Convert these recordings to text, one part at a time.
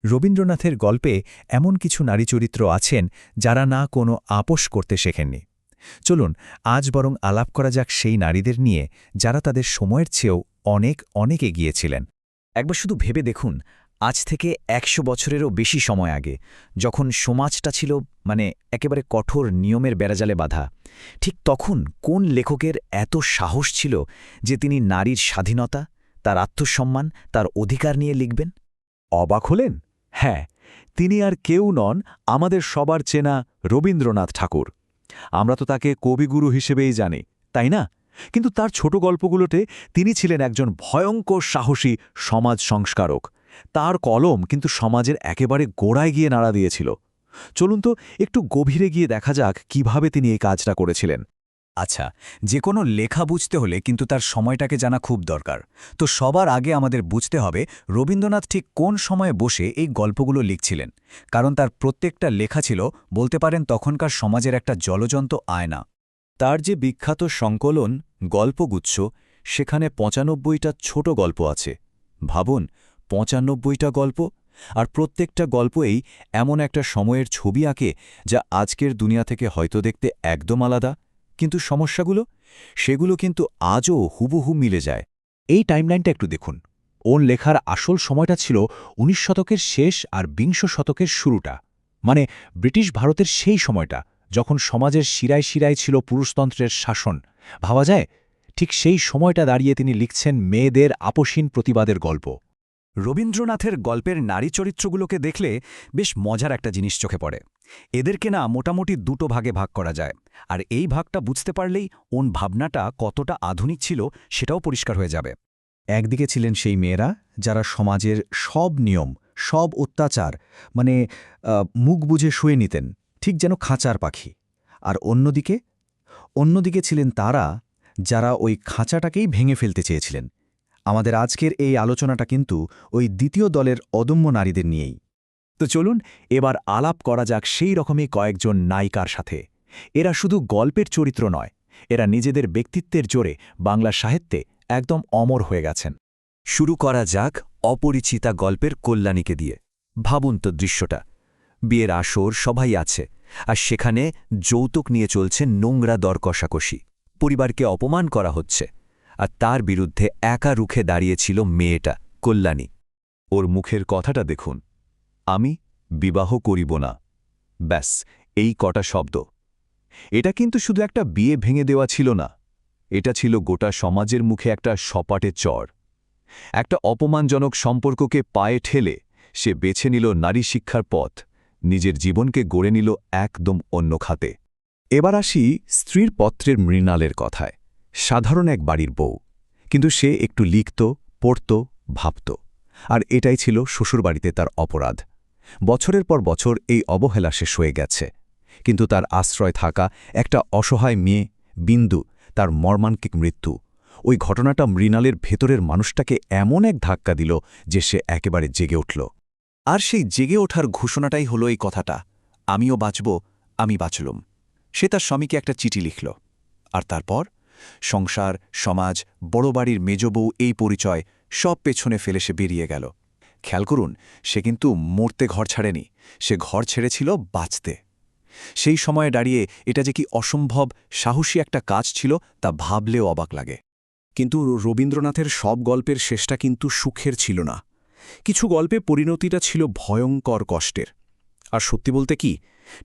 রবীন্দ্রনাথের গল্পে এমন কিছু নারী চরিত্র আছেন যারা না কোনো আপোস করতে শেখেননি। চলুন আজ বরং আলাপ করা যাক সেই নারীদের নিয়ে যারা তাদের সময়ের চেয়েও অনেক অনেক এগিয়েছিলেন। একবার শুধু ভেবে দেখুন, আজ থেকে ১০০ বছরেরও বেশি সময় আগে, যখন সমাজটা ছিল একেবারে কঠোর নিয়মের বেড়াজালে বাঁধা, ঠিক তখন কোন লেখকের এত সাহস ছিল যে তিনি নারীর স্বাধীনতা, তার আত্মসম্মান, তার অধিকার নিয়ে লিখবেন? অবাক হলেন? হ্যাঁ, তিনি আর কেউ নন, আমাদের সবার চেনা রবীন্দ্রনাথ ঠাকুর। আমরা তো তাকে কবিগুরু হিসেবেই জানি, তাই না? কিন্তু তার ছোট গল্পগুলোতে তিনি ছিলেন একজন ভয়ঙ্কর সাহসী সমাজ সংস্কারক। তার কলম কিন্তু সমাজের একেবারে গোড়ায় গিয়ে নাড়া দিয়েছিল। চলুন তো একটু গভীরে গিয়ে দেখা যাক কিভাবে তিনি এই কাজটা করেছিলেন। আচ্ছা, যে কোনো লেখা বুঝতে হলে কিন্তু তার সময়টাকে জানা খুব দরকার। তো সবার আগে আমাদের বুঝতে হবে রবীন্দ্রনাথ ঠিক কোন সময়ে বসে এই গল্পগুলো লিখছিলেন, কারণ তার প্রত্যেকটা লেখা ছিল, বলতে পারেন, তখনকার সমাজের একটা জ্বলজ্বন্ত আয়না। তার যে বিখ্যাত সংকলন গল্পগুচ্ছ, সেখানে ৯৫টা ছোট গল্প আছে। ভাবুন, ৯৫টা গল্প, আর প্রত্যেকটা গল্পেই এমন একটা সময়ের ছবি আঁকে যা আজকের দুনিয়া থেকে হয়তো দেখতে একদম আলাদা, কিন্তু সমস্যাগুলো সেগুলো কিন্তু আজও হুবহু মিলে যায়। এই টাইমলাইনটা একটু দেখুন। ওর লেখার আসল সময়টা ছিল ১৯ শতকের শেষ আর ২০ শতকের শুরুটা, মানে ব্রিটিশ ভারতের সেই সময়টা যখন সমাজের শিরায় শিরায় ছিল পুরুষতন্ত্রের শাসন। ভাবা যায়, ঠিক সেই সময়টা দাঁড়িয়ে তিনি লিখছেন মেয়েদের আপোষহীন প্রতিবাদের গল্প। রবীন্দ্রনাথের গল্পের নারী চরিত্রগুলোকে দেখলে বেশ মজার একটা জিনিস চোখে পড়ে। এদেরকে না মোটামুটি দুটো ভাগে ভাগ করা যায়, আর এই ভাগটা বুঝতে পারলেই ওন ভাবনাটা কতটা আধুনিক ছিল সেটাও পরিষ্কার হয়ে যাবে। একদিকে ছিলেন সেই মেয়েরা যারা সমাজের সব নিয়ম, সব অত্যাচার মুখ বুজে শুয়ে নিতেন, ঠিক যেন খাঁচার পাখি। আর অন্যদিকে ছিলেন তারা যারা ওই খাঁচাটাকেই ভেঙে ফেলতে চেয়েছিলেন। আমাদের আজকের এই আলোচনাটা কিন্তু ওই দ্বিতীয় দলের অদম্য নারীদের নিয়েই। তো চলুন এবার আলাপ করা যাক সেই রকমই কয়েকজন নায়িকার সাথে। এরা শুধু গল্পের চরিত্র নয়, এরা নিজেদের ব্যক্তিত্বের জোরে বাংলা সাহিত্যে একদম অমর হয়ে গেছেন। শুরু করা যাক অপরিচিতা গল্পের কল্যাণীকে দিয়ে। ভাবুন তো দৃশ্যটা, বিয়ের আসর, সবাই আছে, আর সেখানে যৌতুক নিয়ে চলছে নোংরা দর কষাকষি। পরিবারকে অপমান করা হচ্ছে, আর তার বিরুদ্ধে একা রুখে দাঁড়িয়েছিল মেয়েটা কল্যাণী। ওর মুখের কথাটা দেখুন, আমি বিবাহ করিব না, ব্যাস এই কটা শব্দ। এটা কিন্তু শুধু একটা বিয়ে ভেঙে দেওয়া ছিল না, এটা ছিল গোটা সমাজের মুখে একটা সপাটে চড়। একটা অপমানজনক সম্পর্ককে পায়ে ঠেলে সে বেছে নিল নারী শিক্ষার পথ, নিজের জীবনকে গড়ে নিল একদম অন্য খাতে। এবার আসি স্ত্রীর পত্রের মৃণালের কথায়। সাধারণ এক বাড়ির বউ, কিন্তু সে একটু লিখত, পড়ত, ভাবত, আর এটাই ছিল শ্বশুরবাড়িতে তার অপরাধ। বছরের পর বছর এই অবহেলা শেষ হয়ে গেছে, কিন্তু তার আশ্রয় থাকা একটা অসহায় মেয়ে বিন্দু, তার মর্মান্তিক মৃত্যু, ওই ঘটনাটা মৃণালের ভেতরের মানুষটাকে এমন এক ধাক্কা দিল যে সে একেবারে জেগে উঠল। আর সেই জেগে ওঠার ঘোষণাটাই হলো এই কথাটা, আমিও বাঁচব, আমি বাঁচলুম। সে তার স্বামীকে একটা চিঠি লিখল, আর তারপর সংসার, সমাজ, বড় বাড়ির মেজবউ, এই পরিচয় সব পেছনে ফেলে সে বেরিয়ে গেল। খেয়াল করুন, সে কিন্তু মরতে ঘর ছাড়েনি, সে ঘর ছেড়েছিল বাঁচতে। সেই সময়ে দাঁড়িয়ে এটা যে কি অসম্ভব সাহসী একটা কাজ ছিল তা ভাবলেও অবাক লাগে। কিন্তু রবীন্দ্রনাথের সব গল্পের শেষটা কিন্তু সুখের ছিল না। কিছু গল্পে পরিণতিটা ছিল ভয়ঙ্কর কষ্টের। আর সত্যি বলতে কি,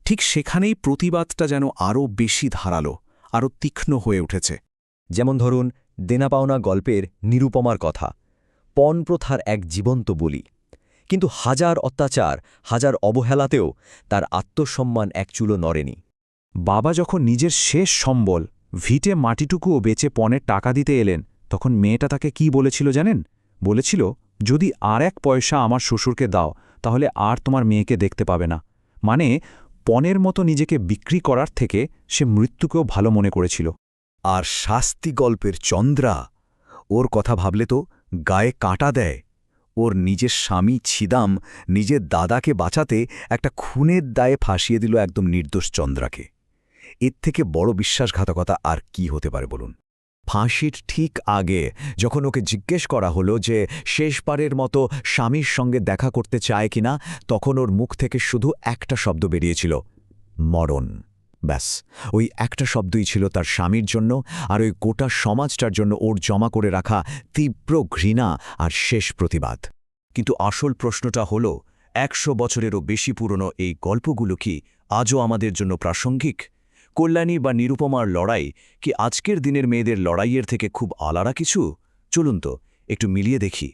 ঠিক সেখানেই প্রতিবাদটা যেন আরও বেশি ধারালো, আরও তীক্ষ্ণ হয়ে উঠেছে। যেমন ধরুন দেনা পাওনা গল্পের নিরুপমার কথা, পণ প্রথার এক জীবন্ত বলি, কিন্তু হাজার অত্যাচার, হাজার অবহেলাতেও তার আত্মসম্মান এক চুলো নড়েনি। বাবা যখন নিজের শেষ সম্বল ভিটে মাটিটুকুও বেচে পণের টাকা দিতে এলেন, তখন মেয়েটা তাকে কি বলেছিল জানেন? বলেছিল, যদি আর এক পয়সা আমার শ্বশুরকে দাও তাহলে আর তোমার মেয়েকে দেখতে পাবে না। মানে পণের মতো নিজেকে বিক্রি করার থেকে সে মৃত্যুকেও ভালো মনে করেছিল। আর শাস্তি গল্পের চন্দ্রা, ওর কথা ভাবলে তো গায়ে কাঁটা দেয়। ওর নিজের স্বামী ছিদাম নিজের দাদাকে বাঁচাতে একটা খুনের দায়ে ফাঁসিয়ে দিল একদম নির্দোষ চন্দ্রাকে। এর থেকে বড় বিশ্বাসঘাতকতা আর কি হতে পারে বলুন? ফাঁসির ঠিক আগে যখন ওকে জিজ্ঞেস করা হলো যে শেষবারের মতো স্বামীর সঙ্গে দেখা করতে চায় কিনা, তখন ওর মুখ থেকে শুধু একটা শব্দ বেরিয়েছিল, মরণ। ব্যাস, ওই একটা শব্দই ছিল তার স্বামীর জন্য আর ওই গোটা সমাজটার জন্য ওর জমা করে রাখা তীব্র ঘৃণা আর শেষ প্রতিবাদ। কিন্তু আসল প্রশ্নটা হল, ১০০ বছরেরও বেশি পুরনো এই গল্পগুলো কি আজও আমাদের জন্য প্রাসঙ্গিক? কল্যাণী বা নিরুপমার লড়াই কি আজকের দিনের মেয়েদের লড়াইয়ের থেকে খুব আলাদা কিছু? চলুন তো একটু মিলিয়ে দেখি।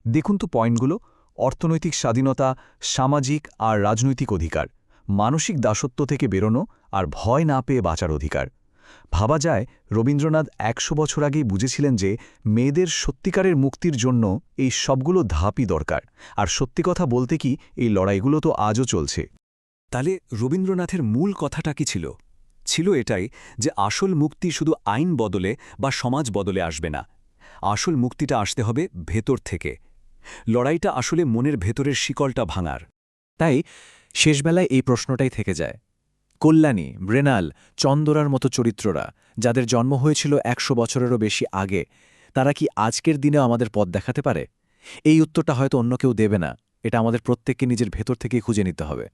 দেখুন তো পয়েন্টগুলো: অর্থনৈতিক স্বাধীনতা, সামাজিক আর রাজনৈতিক অধিকার, মানসিক দাসত্ব থেকে বেরোনো আর ভয় না পেয়ে বাঁচার অধিকার। ভাবা যায় রবীন্দ্রনাথ ১০০ বছর আগেই বুঝেছিলেন যে মেয়েদের সত্যিকারের মুক্তির জন্য এই সবগুলো ধাপই দরকার। আর সত্যি কথা বলতে কি, এই লড়াইগুলো তো আজও চলছে। তাহলে রবীন্দ্রনাথের মূল কথাটা কি ছিল? ছিল এটাই যে আসল মুক্তি শুধু আইন বদলে বা সমাজ বদলে আসবে না। আসল মুক্তিটা আসতে হবে ভেতর থেকে। লড়াইটা আসলে মনের ভেতরের শিকলটা ভাঙার। তাই শেষবেলায় এই প্রশ্নটাই থেকে যায়, কল্যাণী, মৃণাল, চন্দরার মতো চরিত্ররা, যাদের জন্ম হয়েছিল ১০০ বছরেরও বেশি আগে, তারা কি আজকের দিনেও আমাদের পথ দেখাতে পারে? এই উত্তরটা হয়তো অন্য কেউ দেবে না, এটা আমাদের প্রত্যেককে নিজের ভেতর থেকেই খুঁজে নিতে হবে।